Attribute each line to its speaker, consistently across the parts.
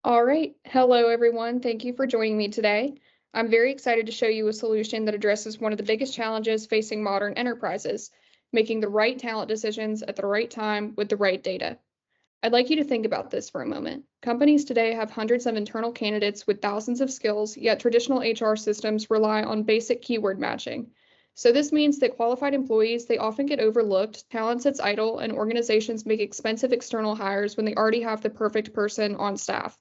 Speaker 1: All right. Hello, everyone. Thank you for joining me today. I'm very excited to show you a solution that addresses one of the biggest challenges facing modern enterprises, making the right talent decisions at the right time with the right data. I'd like you to think about this for a moment. Companies today have hundreds of internal candidates with thousands of skills, yet traditional HR systems rely on basic keyword matching. So this means that qualified employees, they often get overlooked, talent sits idle, and organizations make expensive external hires when they already have the perfect person on staff.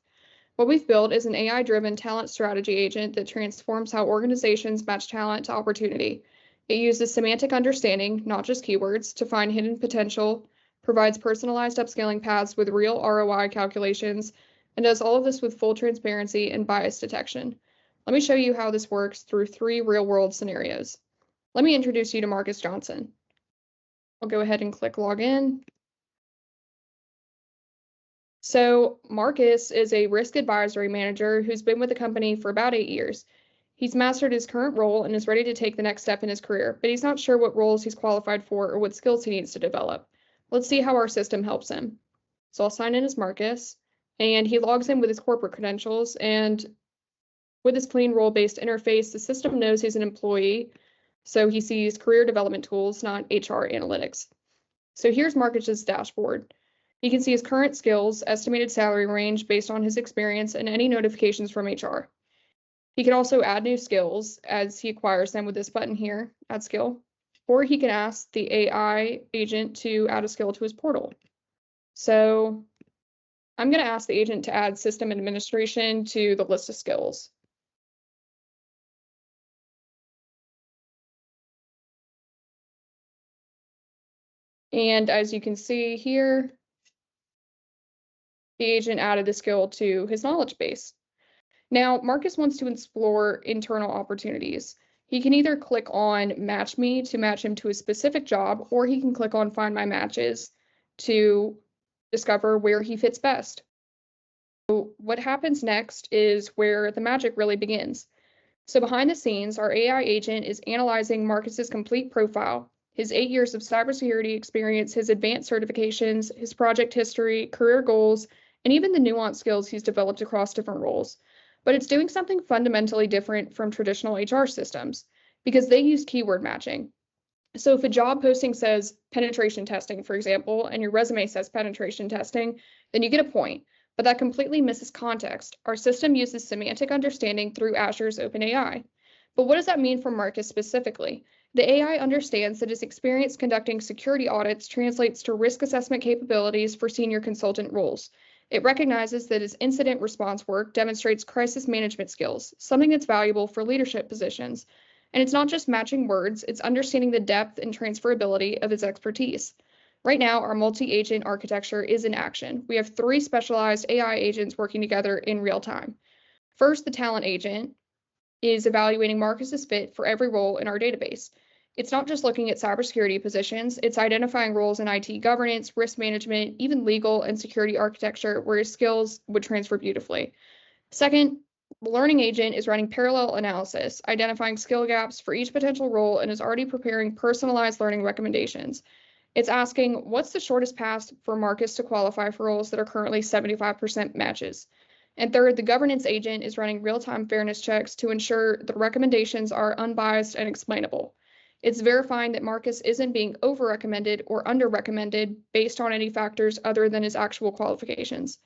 Speaker 1: What we've built is an AI-driven talent strategy agent that transforms how organizations match talent to opportunity. It uses semantic understanding, not just keywords, to find hidden potential, provides personalized upscaling paths with real ROI calculations, and does all of this with full transparency and bias detection. Let me show you how this works through 3 real-world scenarios. Let me introduce you to Marcus Johnson. I'll go ahead and click Login. So Marcus is a risk advisory manager who's been with the company for about 8 years. He's mastered his current role and is ready to take the next step in his career, but he's not sure what roles he's qualified for or what skills he needs to develop. Let's see how our system helps him. So I'll sign in as Marcus, and he logs in with his corporate credentials, and with his clean role-based interface, the system knows he's an employee, so he sees career development tools, not HR analytics. So here's Marcus's dashboard. He can see his current skills, estimated salary range based on his experience, and any notifications from HR. He can also add new skills as he acquires them with this button here, Add Skill, or he can ask the AI agent to add a skill to his portal. So I'm going to ask the agent to add system administration to the list of skills. And as you can see here, the agent added the skill to his knowledge base. Now, Marcus wants to explore internal opportunities. He can either click on Match Me to match him to a specific job, or he can click on Find My Matches to discover where he fits best. So what happens next is where the magic really begins. So behind the scenes, our AI agent is analyzing Marcus's complete profile, his 8 years of cybersecurity experience, his advanced certifications, his project history, career goals, and even the nuanced skills he's developed across different roles. But it's doing something fundamentally different from traditional HR systems because they use keyword matching. So if a job posting says penetration testing, for example, and your resume says penetration testing, then you get a point. But that completely misses context. Our system uses semantic understanding through Azure's OpenAI. But what does that mean for Marcus specifically? The AI understands that his experience conducting security audits translates to risk assessment capabilities for senior consultant roles. It recognizes that his incident response work demonstrates crisis management skills, something that's valuable for leadership positions. And it's not just matching words, it's understanding the depth and transferability of his expertise. Right now, our multi-agent architecture is in action. We have 3 specialized AI agents working together in real time. First, the talent agent is evaluating Marcus's fit for every role in our database. It's not just looking at cybersecurity positions, it's identifying roles in IT governance, risk management, even legal and security architecture where his skills would transfer beautifully. Second, the learning agent is running parallel analysis, identifying skill gaps for each potential role, and is already preparing personalized learning recommendations. It's asking, what's the shortest path for Marcus to qualify for roles that are currently 75% matches? And third, the governance agent is running real-time fairness checks to ensure the recommendations are unbiased and explainable. It's verifying that Marcus isn't being over-recommended or under-recommended based on any factors other than his actual qualifications.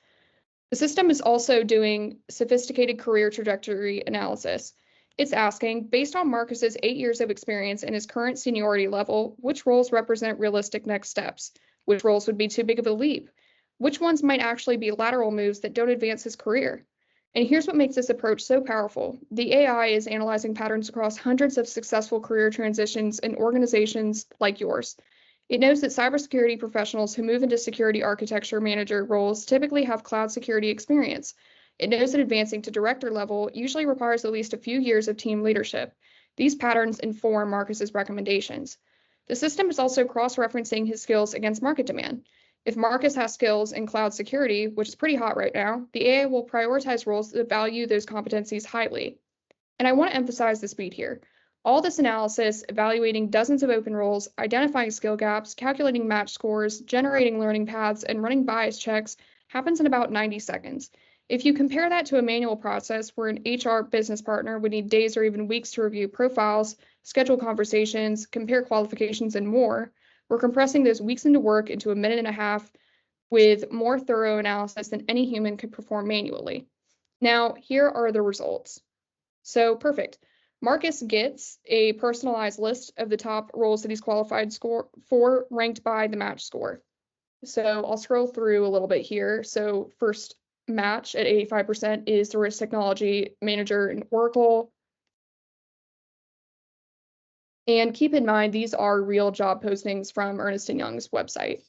Speaker 1: The system is also doing sophisticated career trajectory analysis. It's asking, based on Marcus's 8 years of experience and his current seniority level, which roles represent realistic next steps? Which roles would be too big of a leap? Which ones might actually be lateral moves that don't advance his career? And here's what makes this approach so powerful. The AI is analyzing patterns across hundreds of successful career transitions in organizations like yours. It knows that cybersecurity professionals who move into security architecture manager roles typically have cloud security experience. It knows that advancing to director level usually requires at least a few years of team leadership. These patterns inform Marcus's recommendations. The system is also cross-referencing his skills against market demand. If Marcus has skills in cloud security, which is pretty hot right now, the AI will prioritize roles that value those competencies highly. And I want to emphasize the speed here. All this analysis, evaluating dozens of open roles, identifying skill gaps, calculating match scores, generating learning paths, and running bias checks happens in about 90 seconds. If you compare that to a manual process where an HR business partner would need days or even weeks to review profiles, schedule conversations, compare qualifications, and more, we're compressing those weeks into work into a minute and a half with more thorough analysis than any human could perform manually. Now, here are the results. So perfect. Marcus gets a personalized list of the top roles that he's qualified for, ranked by the match score. So I'll scroll through a little bit here. So first match at 85% is the risk technology manager in Oracle. And keep in mind, these are real job postings from Ernst & Young's website.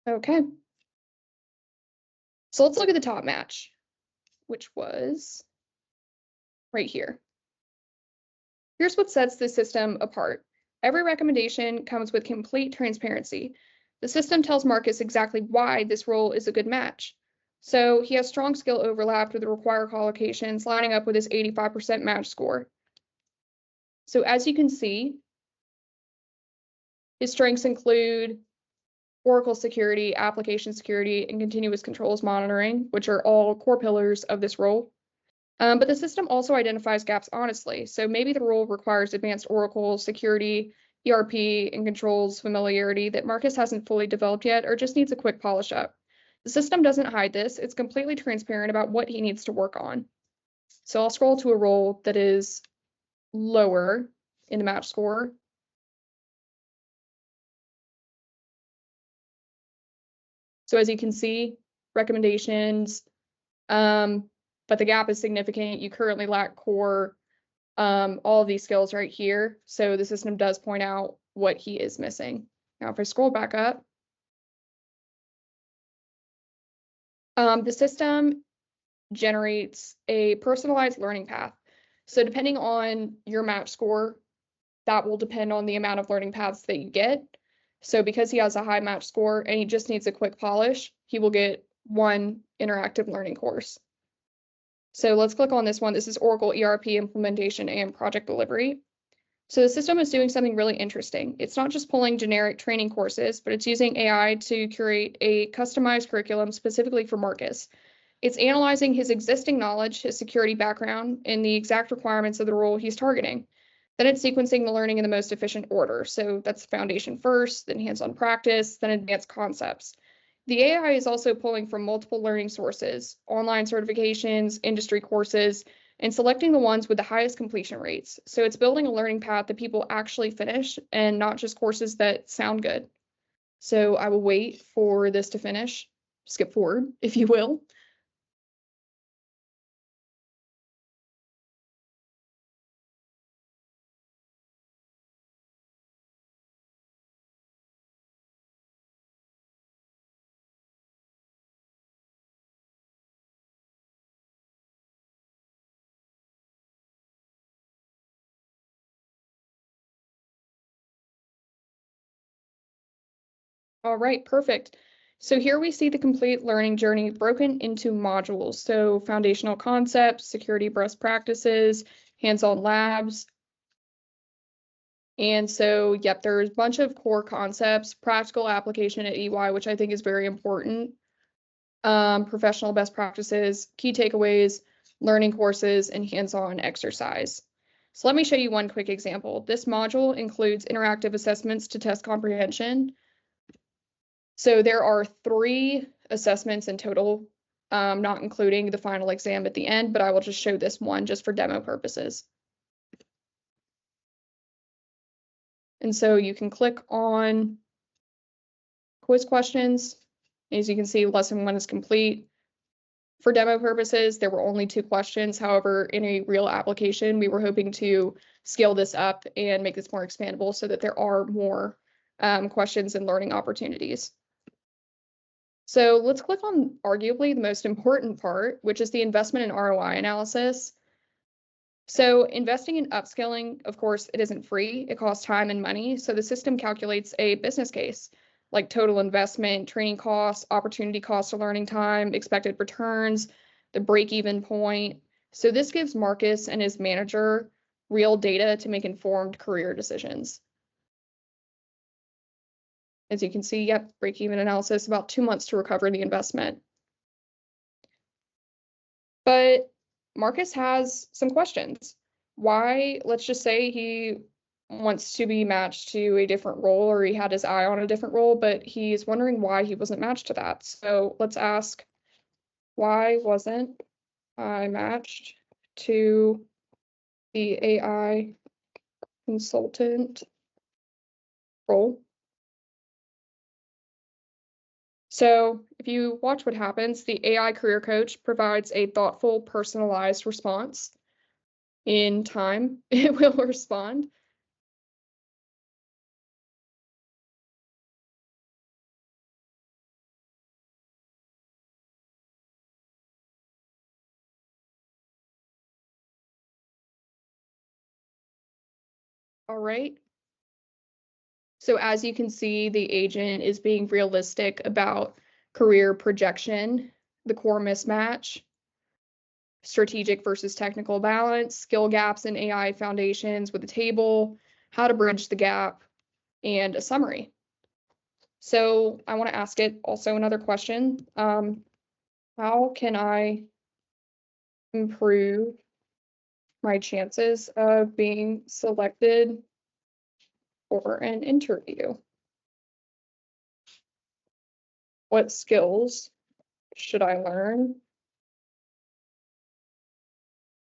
Speaker 1: Okay. So let's look at the top match, which was right here. Here's what sets the system apart. Every recommendation comes with complete transparency. The system tells Marcus exactly why this role is a good match. So he has strong skill overlap with the required qualifications, lining up with his 85% match score. So as you can see, his strengths include Oracle security, application security, and continuous controls monitoring, which are all core pillars of this role. But the system also identifies gaps honestly. So maybe the role requires advanced Oracle security, ERP, and controls familiarity that Marcus hasn't fully developed yet or just needs a quick polish up. The system doesn't hide this. It's completely transparent about what he needs to work on. So I'll scroll to a role that is lower in the match score. So as you can see, recommendations, but the gap is significant. You currently lack core, all of these skills right here. So the system does point out what he is missing. Now, if I scroll back up, the system generates a personalized learning path. So depending on your match score, that will depend on the amount of learning paths that you get. So because he has a high match score and he just needs a quick polish, he will get one interactive learning course. So let's click on this one. This is Oracle ERP implementation and project delivery. So the system is doing something really interesting. It's not just pulling generic training courses, but it's using AI to curate a customized curriculum specifically for Marcus. It's analyzing his existing knowledge, his security background, and the exact requirements of the role he's targeting. Then it's sequencing the learning in the most efficient order. So that's foundation first, then hands-on practice, then advanced concepts. The AI is also pulling from multiple learning sources, online certifications, industry courses, and selecting the ones with the highest completion rates. So it's building a learning path that people actually finish and not just courses that sound good. So I will wait for this to finish. Skip forward, if you will. All right, perfect. So here we see the complete learning journey broken into modules. So foundational concepts, security best practices, hands-on labs. And so, yep, there's a bunch of core concepts, practical application at EY, which I think is very important. Professional best practices, key takeaways, learning courses, and hands-on exercise. So let me show you one quick example. This module includes interactive assessments to test comprehension. So there are 3 assessments in total, not including the final exam at the end, but I will just show this one just for demo purposes. And so you can click on quiz questions. As you can see, lesson 1 is complete. For demo purposes, there were only 2 questions. However, in a real application, we were hoping to scale this up and make this more expandable so that there are more questions and learning opportunities. So let's click on arguably the most important part, which is the investment and ROI analysis. So investing in upskilling, of course, it isn't free. It costs time and money. So the system calculates a business case, like total investment, training costs, opportunity cost of learning time, expected returns, the break-even point. So this gives Marcus and his manager real data to make informed career decisions. As you can see, yep, break-even analysis, about 2 months to recover the investment. But Marcus has some questions. Why, let's just say he wants to be matched to a different role, or he had his eye on a different role, but he's wondering why he wasn't matched to that. So let's ask, why wasn't I matched to the AI consultant role? So if you watch what happens, the AI career coach provides a thoughtful, personalized response. In time, it will respond. All right. So as you can see, the agent is being realistic about career projection, the core mismatch, strategic versus technical balance, skill gaps in AI foundations with a table, how to bridge the gap, and a summary. So I want to ask it also another question. How can I improve my chances of being selected for an interview? What skills should I learn?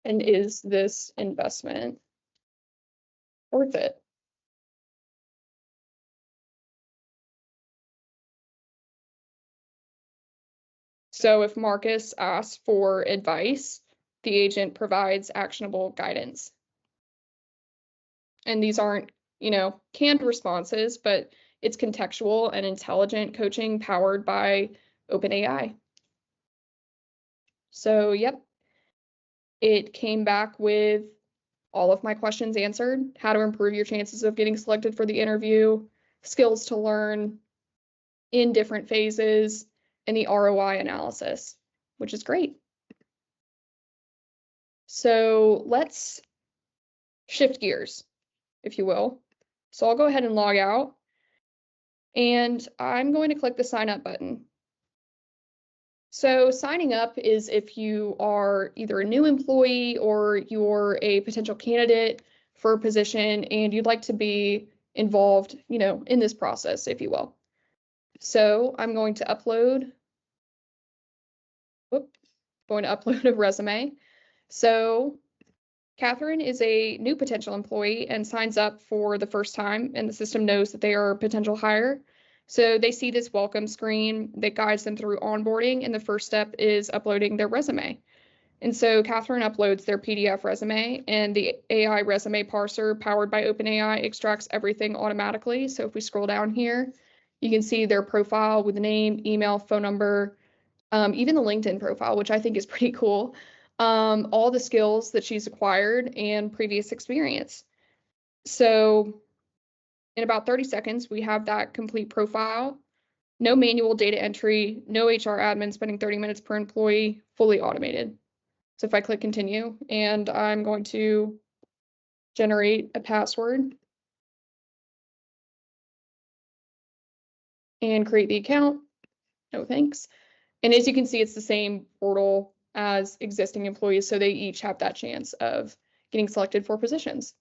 Speaker 1: And is this investment worth it? So if Marcus asks for advice, the agent provides actionable guidance. And these aren't, canned responses, but it's contextual and intelligent coaching powered by OpenAI. So, yep, it came back with all of my questions answered, how to improve your chances of getting selected for the interview, skills to learn in different phases, and the ROI analysis, which is great. So let's shift gears, if you will. So I'll go ahead and log out, and I'm going to click the sign up button. So signing up is if you are either a new employee or you're a potential candidate for a position and you'd like to be involved, in this process, if you will. So I'm going to upload a resume. So Catherine is a new potential employee and signs up for the first time, and the system knows that they are a potential hire. So they see this welcome screen that guides them through onboarding, and the first step is uploading their resume. And so Catherine uploads their PDF resume, and the AI resume parser powered by OpenAI extracts everything automatically. So if we scroll down here, you can see their profile with the name, email, phone number, even the LinkedIn profile, which I think is pretty cool. All the skills that she's acquired and previous experience. So in about 30 seconds, we have that complete profile. No manual data entry, no HR admin spending 30 minutes per employee, fully automated. So if I click continue, and I'm going to generate a password and create the account. No thanks. And as you can see, it's the same portal as existing employees, so they each have that chance of getting selected for positions.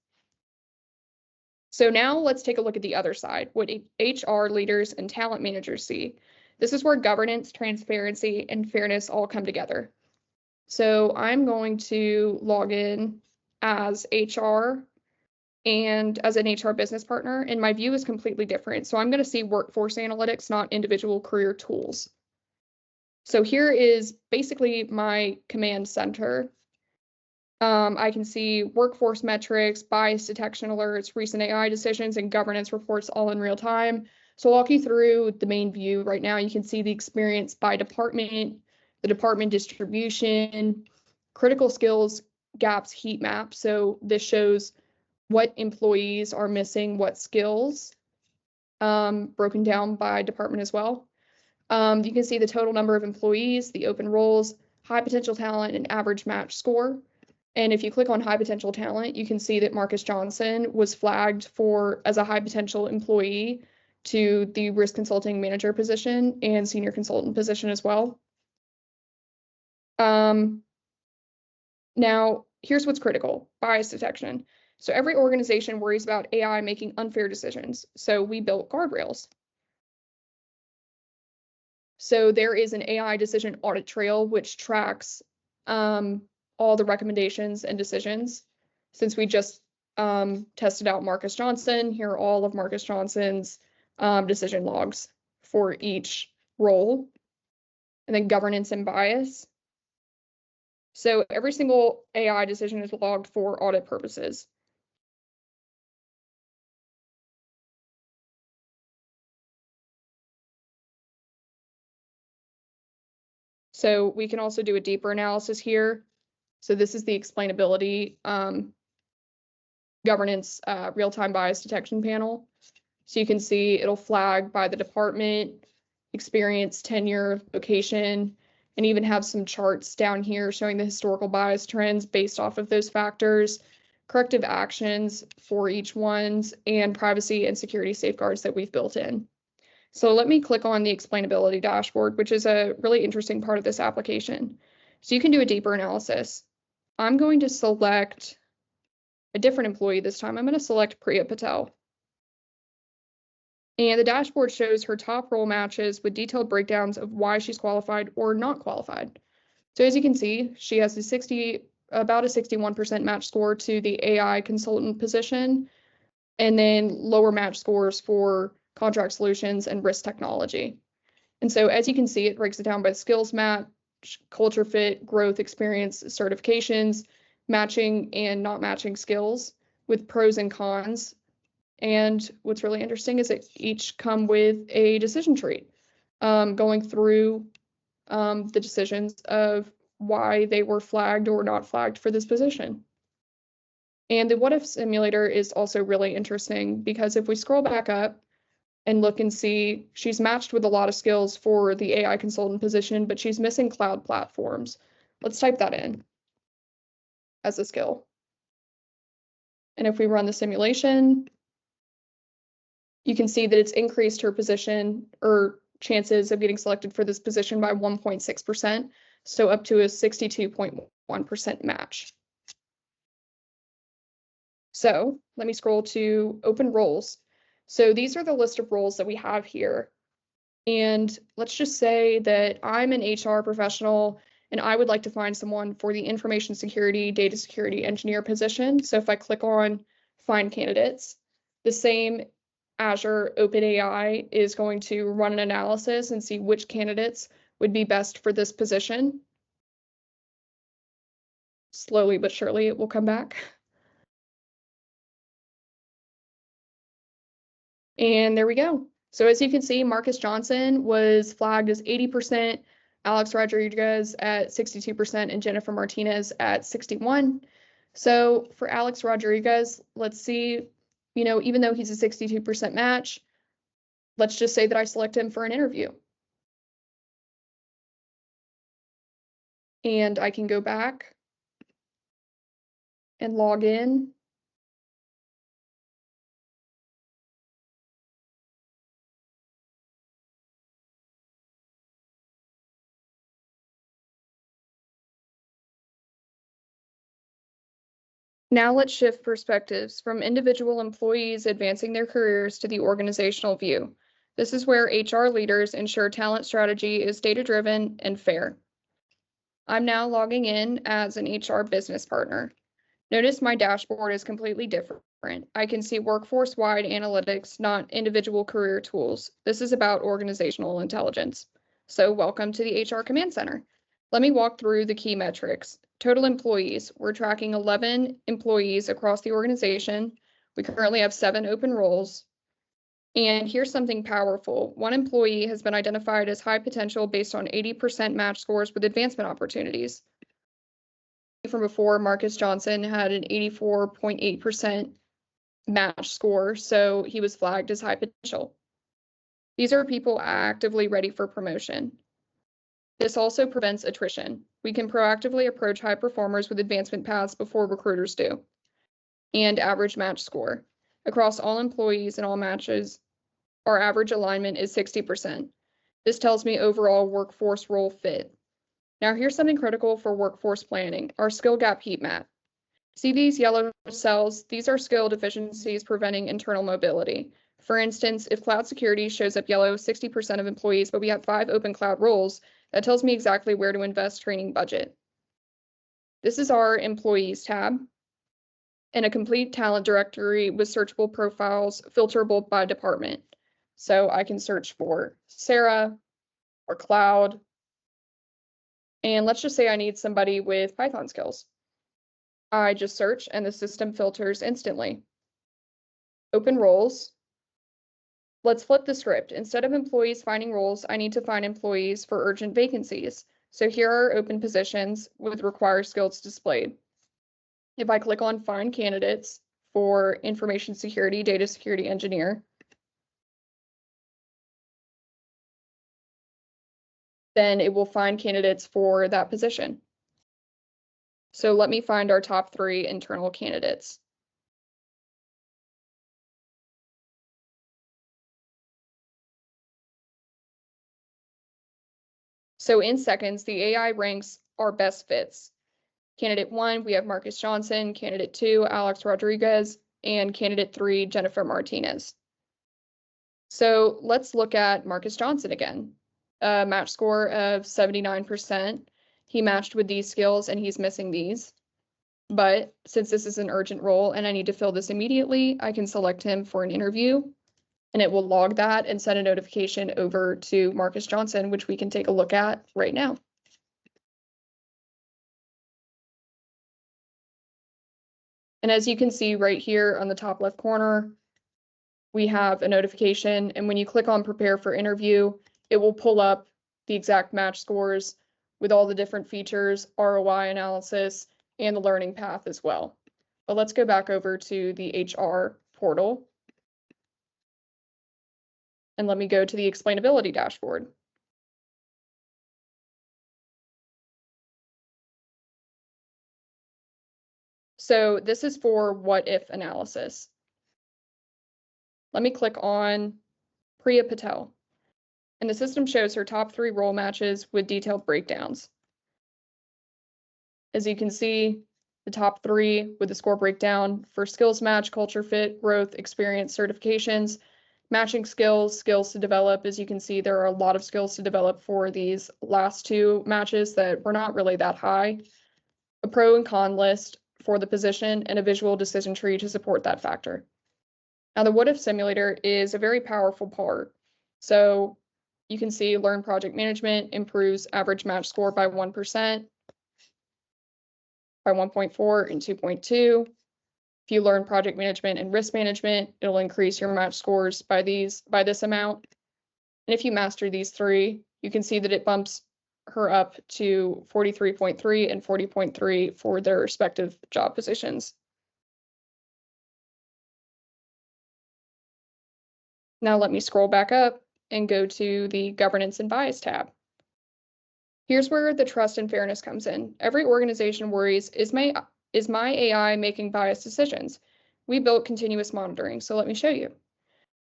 Speaker 1: So now let's take a look at the other side, what HR leaders and talent managers see. This is where governance, transparency, and fairness all come together. So I'm going to log in as HR and as an HR business partner, and my view is completely different. So I'm going to see workforce analytics, not individual career tools. So here is basically my command center. I can see workforce metrics, bias detection alerts, recent AI decisions, and governance reports all in real time. So I'll walk you through the main view. Right now, you can see the experience by department, the department distribution, critical skills gaps heat map. So this shows what employees are missing, what skills, broken down by department as well. You can see the total number of employees, the open roles, high potential talent, and average match score. And if you click on high potential talent, you can see that Marcus Johnson was flagged as a high potential employee to the risk consulting manager position and senior consultant position as well. Now, here's what's critical: bias detection. So every organization worries about AI making unfair decisions. So we built guardrails. So there is an AI decision audit trail which tracks all the recommendations and decisions. Since we just tested out Marcus Johnson, here are all of Marcus Johnson's decision logs for each role. And then governance and bias. So every single AI decision is logged for audit purposes. So we can also do a deeper analysis here. So this is the explainability governance real-time bias detection panel. So you can see it'll flag by the department, experience, tenure, location, and even have some charts down here showing the historical bias trends based off of those factors, corrective actions for each ones, and privacy and security safeguards that we've built in. So let me click on the explainability dashboard, which is a really interesting part of this application. So you can do a deeper analysis. I'm going to select a different employee this time. I'm going to select Priya Patel. And the dashboard shows her top role matches with detailed breakdowns of why she's qualified or not qualified. So as you can see, she has about a 61% match score to the AI consultant position, and then lower match scores for contract solutions and risk technology. And so as you can see, it breaks it down by skills match, culture fit, growth, experience, certifications, matching and not matching skills with pros and cons. And what's really interesting is that each come with a decision tree, going through the decisions of why they were flagged or not flagged for this position. And the what if simulator is also really interesting because if we scroll back up and look and see, she's matched with a lot of skills for the AI consultant position, but she's missing cloud platforms. Let's type that in as a skill. And if we run the simulation, you can see that it's increased her position or chances of getting selected for this position by 1.6%, so up to a 62.1% match. So let me scroll to open roles. So these are the list of roles that we have here. And let's just say that I'm an HR professional and I would like to find someone for the information security, data security engineer position. So if I click on find candidates, the same Azure OpenAI is going to run an analysis and see which candidates would be best for this position. Slowly but surely it will come back. And there we go. So as you can see, Marcus Johnson was flagged as 80%, Alex Rodriguez at 62%, and Jennifer Martinez at 61%. So for Alex Rodriguez, let's see, even though he's a 62% match, let's just say that I select him for an interview. And I can go back and log in. Now let's shift perspectives from individual employees advancing their careers to the organizational view. This is where HR leaders ensure talent strategy is data-driven and fair. I'm now logging in as an HR business partner. Notice my dashboard is completely different. I can see workforce-wide analytics, not individual career tools. This is about organizational intelligence. So welcome to the HR Command Center. Let me walk through the key metrics. Total employees. We're tracking 11 employees across the organization. We currently have 7 open roles. And here's something powerful. One employee has been identified as high potential based on 80% match scores with advancement opportunities. From before, Marcus Johnson had an 84.8% match score, so he was flagged as high potential. These are people actively ready for promotion. This also prevents attrition. We can proactively approach high performers with advancement paths before recruiters do. And average match score. Across all employees and all matches, Our average alignment is 60%. This tells me overall workforce role fit. Now here's something critical for workforce planning, our skill gap heat map. See these yellow cells? These are skill deficiencies preventing internal mobility. For instance, if cloud security shows up yellow, 60% of employees, but we have 5 open cloud roles, that tells me exactly where to invest training budget. This is our employees tab and a complete talent directory with searchable profiles filterable by department. So I can search for Sarah or cloud. And let's just say I need somebody with Python skills. I just search and the system filters instantly. Open roles. Let's flip the script. Instead of employees finding roles, I need to find employees for urgent vacancies. So here are open positions with required skills displayed. If I click on Find Candidates for Information Security, Data Security Engineer, then it will find candidates for that position. So let me find our top 3 internal candidates. So in seconds, the AI ranks our best fits. Candidate 1, we have Marcus Johnson. Candidate 2, Alex Rodriguez. And candidate 3, Jennifer Martinez. So let's look at Marcus Johnson again. A match score of 79%. He matched with these skills and he's missing these. But since this is an urgent role and I need to fill this immediately, I can select him for an interview and it will log that and send a notification over to Marcus Johnson, which we can take a look at right now. And as you can see right here on the top left corner, we have a notification. And when you click on prepare for interview, it will pull up the exact match scores with all the different features, ROI analysis, and the learning path as well. But let's go back over to the HR portal. And let me go to the explainability dashboard. So this is for what if analysis. Let me click on Priya Patel. And the system shows her top 3 role matches with detailed breakdowns. As you can see, the top 3 with the score breakdown for skills match, culture fit, growth, experience, certifications, matching skills, skills to develop. As you can see, there are a lot of skills to develop for these last 2 matches that were not really that high. A pro and con list for the position and a visual decision tree to support that factor. Now, the what if simulator is a very powerful part. So you can see learn project management improves average match score by 1%, by 1.4 and 2.2. If you learn project management and risk management, it'll increase your match scores by this amount. And if you master these 3, you can see that it bumps her up to 43.3 and 40.3 for their respective job positions. Now let me scroll back up and go to the Governance and Bias tab. Here's where the trust and fairness comes in. Every organization worries, is my AI making biased decisions? We built continuous monitoring, so let me show you.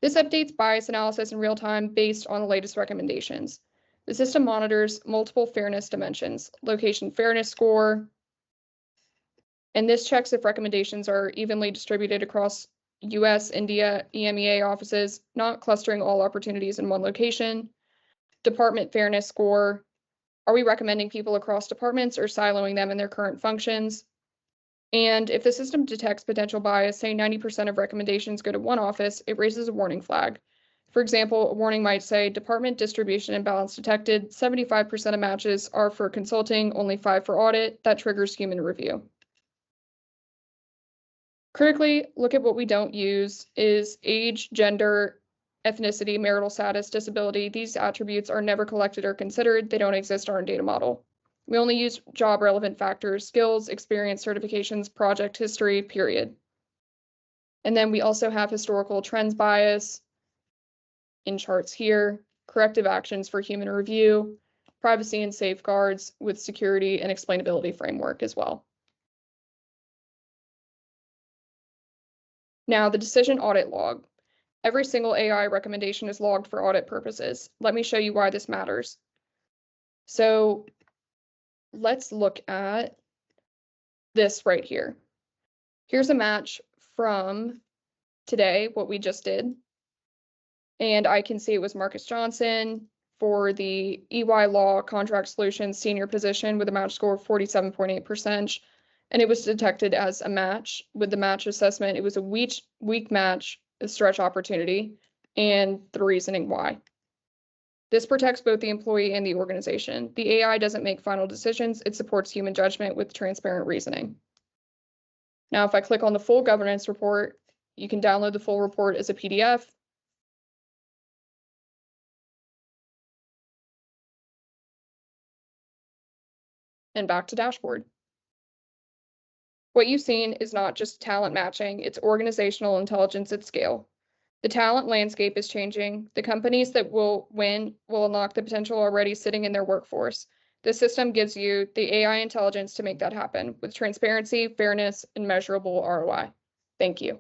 Speaker 1: This updates bias analysis in real time based on the latest recommendations. The system monitors multiple fairness dimensions, location fairness score, and this checks if recommendations are evenly distributed across US, India, EMEA offices, not clustering all opportunities in one location. Department fairness score, are we recommending people across departments or siloing them in their current functions? And if the system detects potential bias, say 90% of recommendations go to one office, it raises a warning flag. For example, a warning might say department distribution imbalance detected, 75% of matches are for consulting, only 5 for audit. That triggers human review. Critically, look at what we don't use is age, gender, ethnicity, marital status, disability. These attributes are never collected or considered. They don't exist on our data model. We only use job relevant factors, skills, experience, certifications, project history, period. And then we also have historical trends bias in charts here, corrective actions for human review, privacy and safeguards with security and explainability framework as well. Now the decision audit log. Every single AI recommendation is logged for audit purposes. Let me show you why this matters. So let's look at this right here. Here's a match from today, what we just did. And I can see it was Marcus Johnson for the EY Law Contract Solutions senior position with a match score of 47.8%. And it was detected as a match. With the match assessment, it was a weak match, a stretch opportunity, and the reasoning why. This protects both the employee and the organization. The AI doesn't make final decisions. It supports human judgment with transparent reasoning. Now, if I click on the full governance report, you can download the full report as a PDF. And back to dashboard. What you've seen is not just talent matching, it's organizational intelligence at scale. The talent landscape is changing. The companies that will win will unlock the potential already sitting in their workforce. This system gives you the AI intelligence to make that happen with transparency, fairness, and measurable ROI. Thank you.